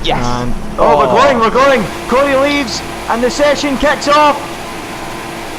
Yes. And we're going. Cody leaves, and the session kicks off.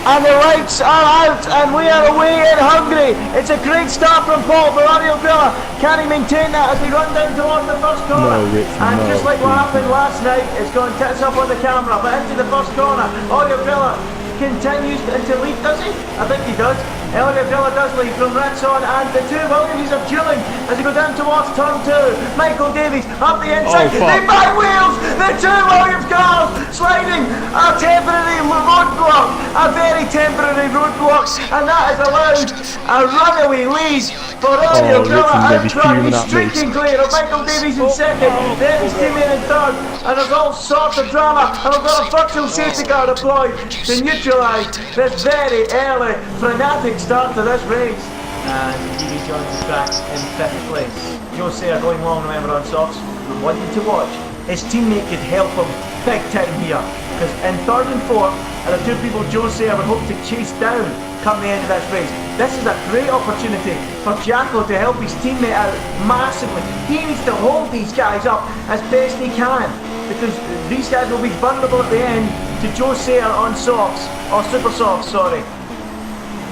And the lights are out, and we are away in Hungary. It's a great start from Paul for Audio Villa. Can he maintain that as we run down towards the first corner? And just like what happened last night, it's going tits up on the camera, but into the first corner. Audio Villa continues into lead, does he? I think he does. Audio Villa does lead from Retson, and the two Williams are dueling as they go down towards turn 2. Michael Davies up the inside. They back wheels! The two Williams cars sliding a temporary roadblock, a very temporary roadblock, and that has allowed a runaway lead for Audio Villa out front. He's streaking clear of Michael Davies in second, then his teammate in third, and there's all sorts of drama, and we've got a virtual safety car deployed to neutralise this very early frenetic start to this race. And Davies joins the track in 5th place. Jose are going long, remember, on softs. Wanting to watch. His teammate could help him big time here, because in 3rd and 4th are the two people Jose would hope to chase down come the end of this race. This is a great opportunity for Jacko to help his teammate out massively. He needs to hold these guys up as best he can, because these guys will be vulnerable at the end to Jose on softs, or super softs, sorry.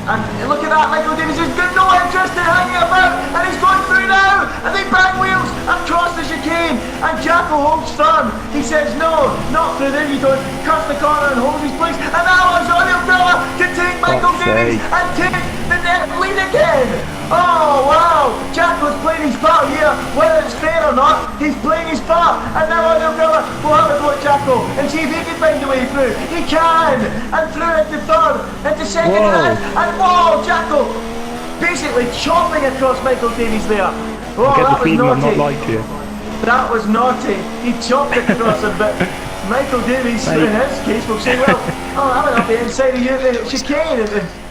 And look at that, Michael Davies has got no interest in hanging about, and he's going through now, and they back wheels across the chicane, and Jacko holds firm. He says no, not through there, he goes, cuts the corner and holds his place, and now Audio Villa to take Michael Davies and take the net lead again. Oh wow, Jacko's playing his part here, whether it's fair or not, he's playing his part, and now Audio Villa will have a go at Jacko and see if he can find a way through. He can, and through into 3rd, into 2nd, and whoa, Jacko basically chopping across Michael Davies there. Oh, that was naughty. That was naughty. He chopped across him, but Michael Davies, in his case, will say, well, I'm up the inside of you, the chicane,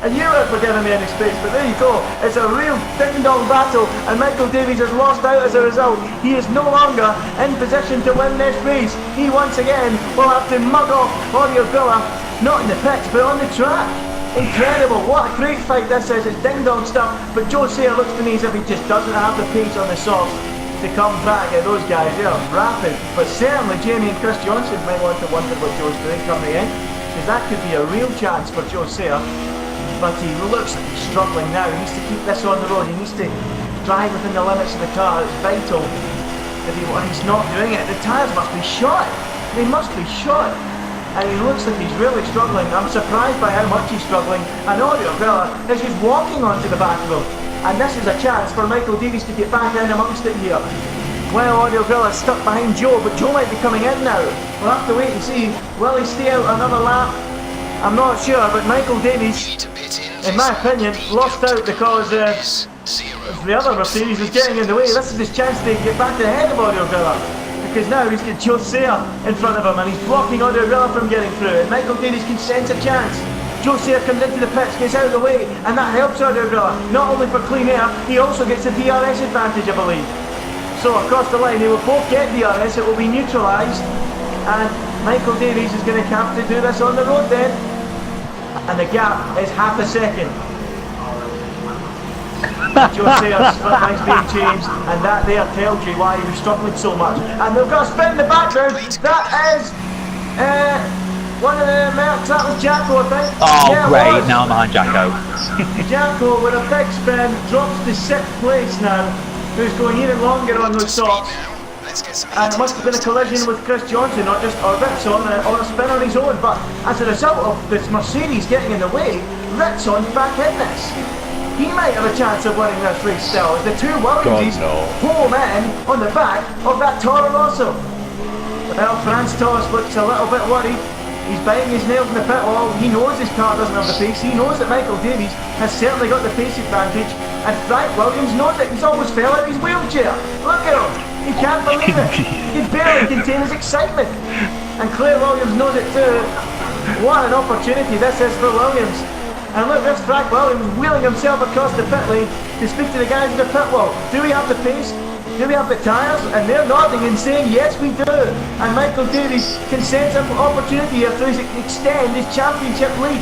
and you weren't forgiving me any space, but there you go. It's a real ding-dong battle, and Michael Davies has lost out as a result. He is no longer in position to win this race. He once again will have to mug off Audio Villa, not in the pits, but on the track. Incredible, what a great fight this is. It's ding-dong stuff, but Jose looks to me as if he just doesn't have the pace on the softs to come back at those guys. They are rapid, but certainly Jamie and Chris Johnson might want to wonder what Joe's doing coming in, because that could be a real chance for Jose, but he looks struggling now. He needs to keep this on the road, he needs to drive within the limits of the car. It's vital. If he's not doing it, the tyres must be shot. They must be shot. And he looks like he's really struggling. I'm surprised by how much he's struggling. And Audio Villa is just walking onto the back of him. And this is a chance for Michael Davies to get back in amongst it here. Well, Audio Villa is stuck behind Joe, but Joe might be coming in now. We'll have to wait and see. Will he stay out another lap? I'm not sure, but Michael Davies, in my opinion, lost out because the other Mercedes was getting in the way. This is his chance to get back ahead of Audio Villa, because now he's got Jose in front of him and he's blocking Audio Villa from getting through, and Michael Davies can sense a chance. Jose comes into the pits, gets out of the way, and that helps Audio Villa, not only for clean air, he also gets the DRS advantage, I believe. So across the line they will both get DRS, it will be neutralised, and Michael Davies is going to have to do this on the road then, and the gap is half a second. Jose's front line's being changed, and that there tells you why he was struggling so much. And they've got a spin in the background. That is one of the Mercs. That was Jacko, I think. Oh, yeah, great! Now I'm on Jacko. Jacko with a big spin drops to 6th place now. Who's going even longer on those softs. And it must have been a collision with Chris Johnson, not just Ritson, or a spin on his own. But as a result of this Mercedes getting in the way, Ritson's back in this. He might have a chance of winning this race still, as the two Williamses home in on the back of that Toro Rosso. Well, Franz Tost looks a little bit worried. He's biting his nails in the pit wall. He knows his car doesn't have the pace. He knows that Michael Davies has certainly got the pace advantage. And Frank Williams knows it. He's almost fell out of his wheelchair. Look at him. He can't believe it. He barely contain his excitement. And Claire Williams knows it too. What an opportunity this is for Williams. And look, there's Frank Williams wheeling himself across the pit lane to speak to the guys in the pit wall. Do we have the pace? Do we have the tyres? And they're nodding and saying, yes, we do. And Michael Davies can sense an opportunity here to extend his championship lead.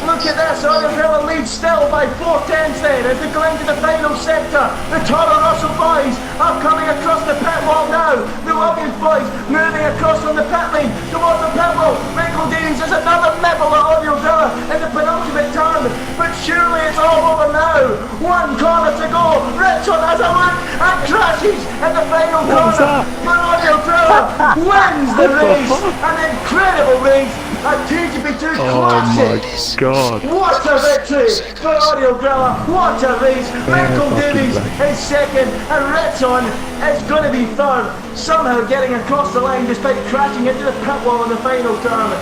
Look at this, Oliveira leads still by 4 tenths then as they go into the final sector. The Toro Rosso boys are coming across the pit wall now. The Williams boys moving across from the pit lane towards the pit wall. Michael Davies is another medal at Oliveira in the penultimate turn, but surely it's all over now. One corner to go. Richard has a look and crashes in the final corner. But Oliveira wins the race. An incredible race. A TGP2 classic. Oh my God. What a victory for Oliveira. What a race. Michael Davies is second and Retson is going to be third. Somehow getting across the line despite crashing into the pit wall in the final turn.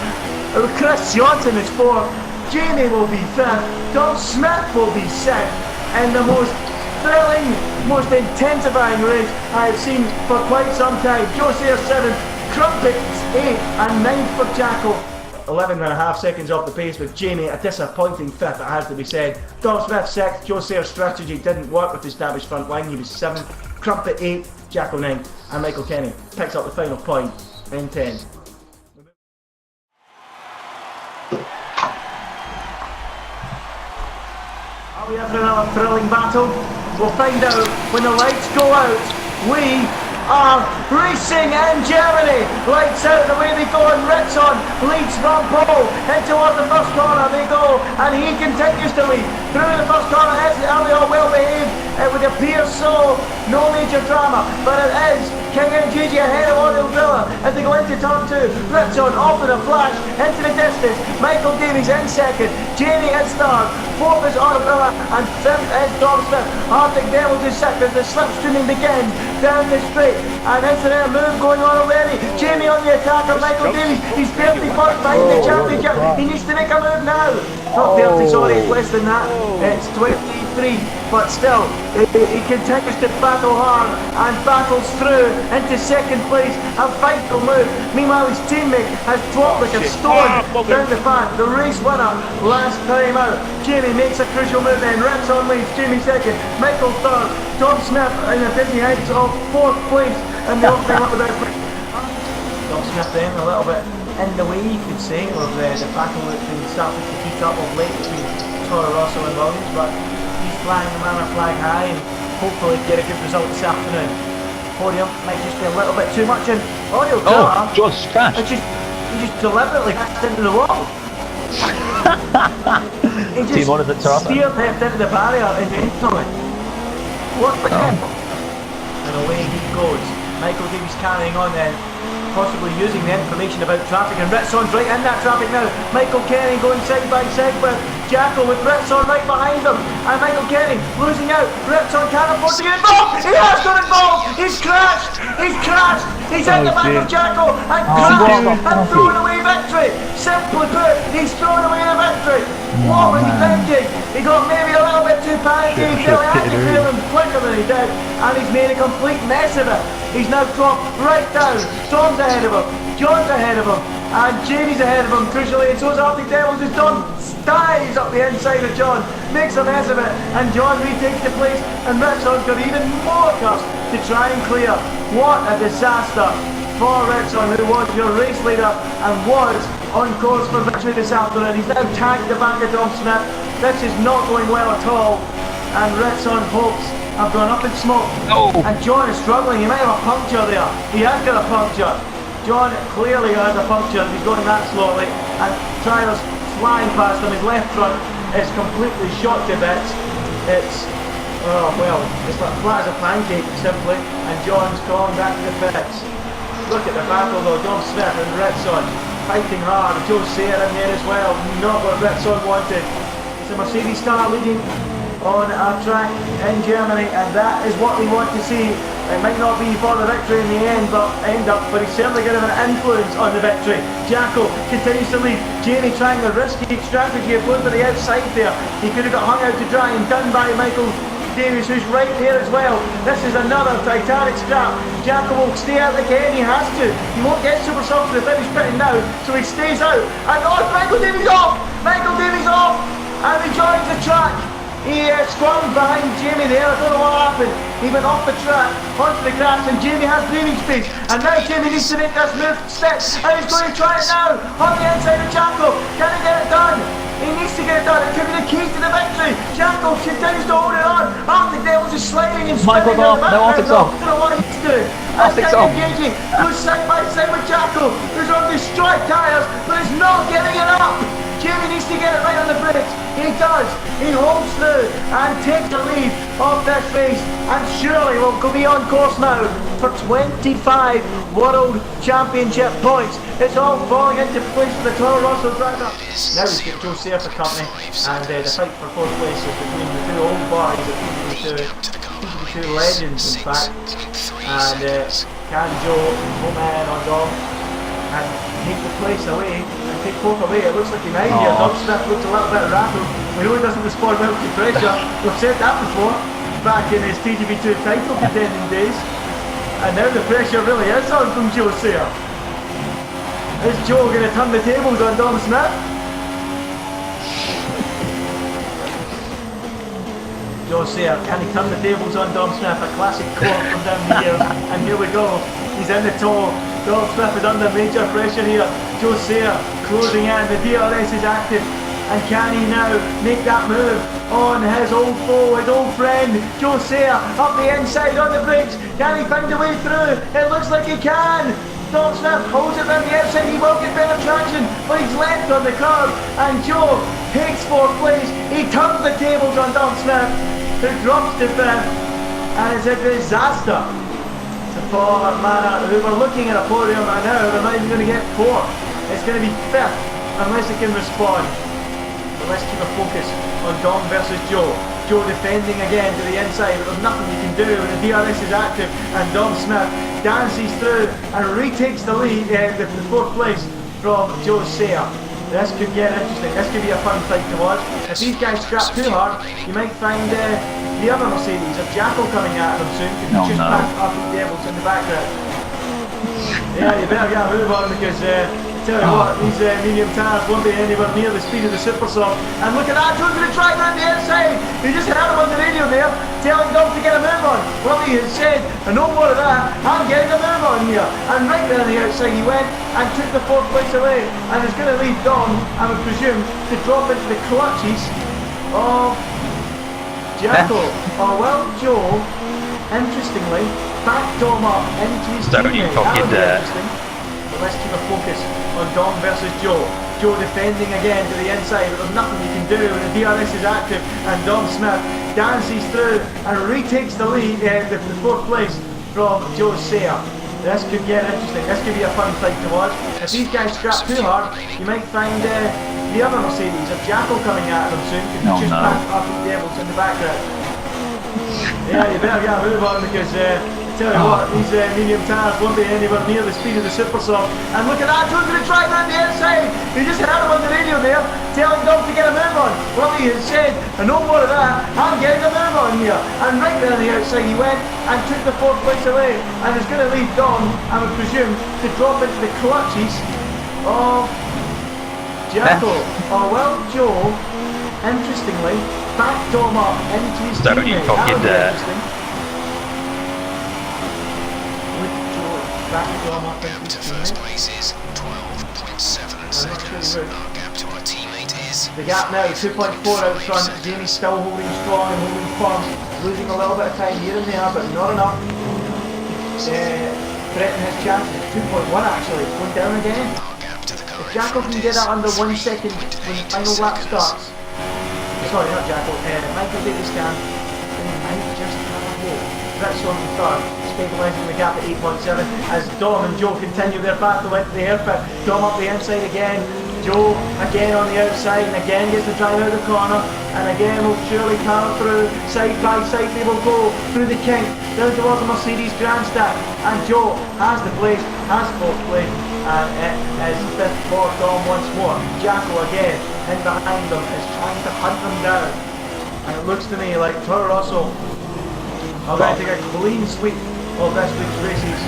Chris Johnson is fourth. Jamie will be fifth. Tom Smith will be sixth. And the most thrilling, most intensifying race I have seen for quite some time. Joe Sayre 7th, Crumpet 8th and 9th for Jackal. 11.5 seconds off the pace with Jamie, a disappointing fifth, it has to be said. Tom Smith 6th, Joe Sayre's strategy didn't work with the established front line, he was 7th, Crumpet 8th, Jackal 9th, and Michael Kenny picks up the final point in 10. Are we in for another thrilling battle? We'll find out when the lights go out. We are racing in Germany. Lights out, away they go, and Ritson leads from Paul. Head towards the first corner they go, and he continues to lead. Through the first corner, are they all well behaved? It would appear so. No major drama, but it is King and Gigi ahead of Oliveira as they go into turn 2. Ritson off with a flash into the distance. Michael Davies in second. Jamie is third. Fourth is Oliveira, and fifth is Tom Smith. Arctic Devils is sixth as the slipstreaming begins down the straight. And is there a move going on already? Jamie on the attack of Michael Davies. He's 30 points behind the championship. He needs to make a move now. Not 30, sorry, it's less than that. It's 23, but still, he continues to battle hard and battles through into second place. A vital move. Meanwhile, his teammate has dropped like a stone down the path. The race winner last time out. Jamie makes a crucial move then. Ritson leads, Jamie second, Michael third, Tom Smith in a busy heads of fourth place and the opening up without Tom Smith then a little bit in the way, you could say, of the battle that's been starting to heat up of late between Toro Rosso and Williams, but he's flying the manor flag high and hopefully get a good result this afternoon. Podium might just be a little bit too much in audio. Oh, George crashed. He just deliberately crashed into the wall. He just spear left into the barrier intentionally. What the hell? And away he goes. Michael Davies carrying on then, possibly using the information about traffic, and Ritson's right in that traffic now. Michael Kenny going side by side with Jackal with Ritson right behind him, and Michael Kenny losing out. Ritson can't afford to get involved. He has got involved. He's crashed. He's in the back of Jackal and crashed and thrown away victory. Simply put, he's thrown away the victory. What was he thinking? He got maybe a little bit too panicky. He felt he had to feel him quicker than he did, and he's made a complete mess of it. He's now dropped right down. Tom's ahead of him, John's ahead of him, and Jamie's ahead of him, crucially, and so's Arctic Devils as Don dives up the inside of John, makes a mess of it, and John retakes the place, and Ritson's got even more cuts to try and clear. What a disaster for Ritson, who was your race leader and was on course for victory this afternoon. He's now tagged the back of Tom Smith. This is not going well at all, and Ritson's hopes have gone up in smoke. And John is struggling. He might have a puncture there. He has got a puncture. John clearly has a puncture. He's going that slowly, and Tyler's flying past him. His left front is completely shot to bits. It's it's like flat as a pancake simply, and John's calling back to the pits. Look at the battle though. Tom Smith and Ritson fighting hard. Joe Sayre in there as well. Not what Ritson wanted. It's a Mercedes star leading on a track in Germany, and that is what we want to see. It might not be for the victory in the end, but he's certainly going to have an influence on the victory. Jackal continues to lead. Jamie trying the risky strategy of going to the outside there. He could have got hung out to dry and done by Michael Davies, who's right there as well. This is another titanic scrap. Jackal will stay out again. He has to. He won't get super soft to the finish pitting now, so he stays out. And Michael Davies off! Michael Davies off! And he joins the track. He squirmed behind Jamie there. I don't know what happened. He went off the track, onto the grass, and Jamie has breathing space. And now Jamie needs to make this move, and he's going to try it now, on the inside of Jackal. Can he get it done? He needs to get it done. It could be the key to the victory. Jacko continues to hold it on. Arctic Devils is sliding and spinning. Michael's off. No, Arctic's off. I don't know what he's doing. Arctic's off. Engaging. Goes side by side with Jacko, who's on destroyed tyres, but is not getting it up. Jamie needs to get it right on the bridge. He does. He holds through and takes the lead of this race, and surely will be on course now for 25 World Championship points. It's all falling into place for the Toro Rosso driver. Now we've got Joe Sayer for company, and the fight for fourth place is between the two old boys, the two legends in fact, and can Joe home ahead on Dom and take the place away and take fourth away? It looks like he might here. Dom Smith looks a little bit rattled. We know he doesn't respond well to pressure. We've said that before, back in his TGP2 title contending days. And now the pressure really is on from Joe Sayer. Is Joe going to turn the tables on Dom Smith? Joe Sayer, can he turn the tables on Dom Smith? A classic quote from down the years. And here we go. He's in the toe. Dom Smith is under major pressure here. Joe Sayer closing in. The DRS is active. And can he now make that move on his old foe, his old friend, Joe Sayer, up the inside on the bridge? Can he find a way through? It looks like he can. Dom Smith holds it around the outside. He will get better traction, but he's left on the curve. And Joe takes fourth place. He turns the tables on Dom Smith, who drops to fifth. And it's a disaster to Paul Manor, who were looking at a podium, and now they're not even going to get fourth. It's going to be fifth unless he can respond. Let's keep a focus on Dom versus Joe. Joe defending again to the inside, but there's nothing you can do. The DRS is active, and Dom Smith dances through and retakes the lead, the fourth place from Joe Sayer. This could get interesting. This could be a fun fight to watch. If these guys scrap too hard, you might find the other Mercedes of Jacko coming at them soon. Could just pass up the Devils in the background. Yeah, you better get a move on, because tell you what, these medium tyres won't be anywhere near the speed of the Super Soft. And look at that, Joe's going to try around the inside. He just heard him on the radio there, telling Dom to get a move on. Well, he has said, and no more of that, I'm getting a move on here. And right there on the outside he went and took the fourth place away. And it's going to leave Dom, I would presume, to drop into the clutches of Jacko. Oh, well, Joe, interestingly, backed Dom up into his teammate. That would be interesting. But let's keep a focus on Dom versus Joe. Joe defending again to the inside, but there's nothing you can do. The DRS is active, and Dom Smith dances through and retakes the lead, the fourth place from Joe Sayer. This could get interesting. This could be a fun fight to watch. If these guys scrap too hard, you might find the other Mercedes of Jacko coming at them soon. Could just pass up the Devils in the background. Yeah, you better get a move on, because tell you what, these medium tyres won't be anywhere near the speed of the Super Soft. And look at that, Joe's going to try around the inside. He just heard him on the radio there, telling Dom to get a move on. Well, he has said, and no more of that, I'm getting a move on here. And right there on the outside he went and took the fourth place away. And it's going to leave Dom, I would presume, to drop into the clutches of Jacko. Oh, well, Joe, interestingly, backed Dom up into his teammate. That would be interesting. Gap to first place is 12.7 seconds. Our gap to our teammate is... The gap now, 2.4 out front. Jamie's still holding strong and holding firm. Losing a little bit of time here and there, but not enough. Threatening his chances. 2.1 actually, going down again. If Jacko can get that under 1 second when the final lap starts. Sorry, not Jacko, Michael Davis can. He might just have a hope. That's on the third. Stabilising the gap at 8.7 as Dom and Joe continue their battle into the airpit. Dom up the inside again, Joe again on the outside, and again gets the drive out of the corner, and again will surely power through. Side by side they will go through the kink down towards the Mercedes grandstand, and Joe has the place, has fourth place, and it is fifth for Dom once more. Jacko again in behind them is trying to hunt them down, and it looks to me like Toro Rosso are going to take a clean sweep of this week's races.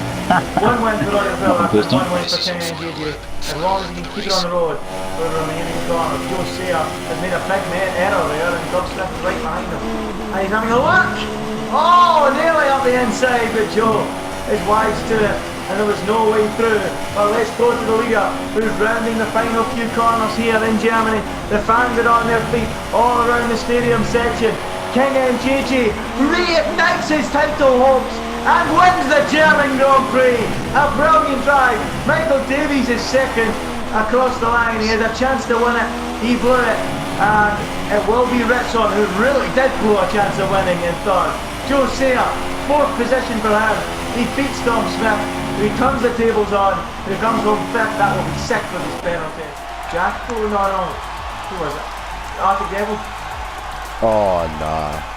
One win for Royal Villa, one win for King NJJ. As long as he can keep it on the road for the remaining corner. Joe Sayer has made a big error there, and Doug Smith is right behind him. And he's having a look! Oh, nearly up the inside, but Joe is wise to and there was no way through. But let's go to the leader, who's rounding the final few corners here in Germany. The fans are on their feet all around the stadium section. King MJG reignites his title hopes and wins the German Grand Prix. A brilliant drive. Michael Davies is second across the line. He had a chance to win it. He blew it. And it will be Ritson who really did blow a chance of winning in third. Joe Sayer, fourth position for him. He beats Tom Smith. He turns the tables on. He comes home fifth. That will be sixth with his penalty. Jack? Oh, no. Who was it? Arctic Devil? Oh, nah.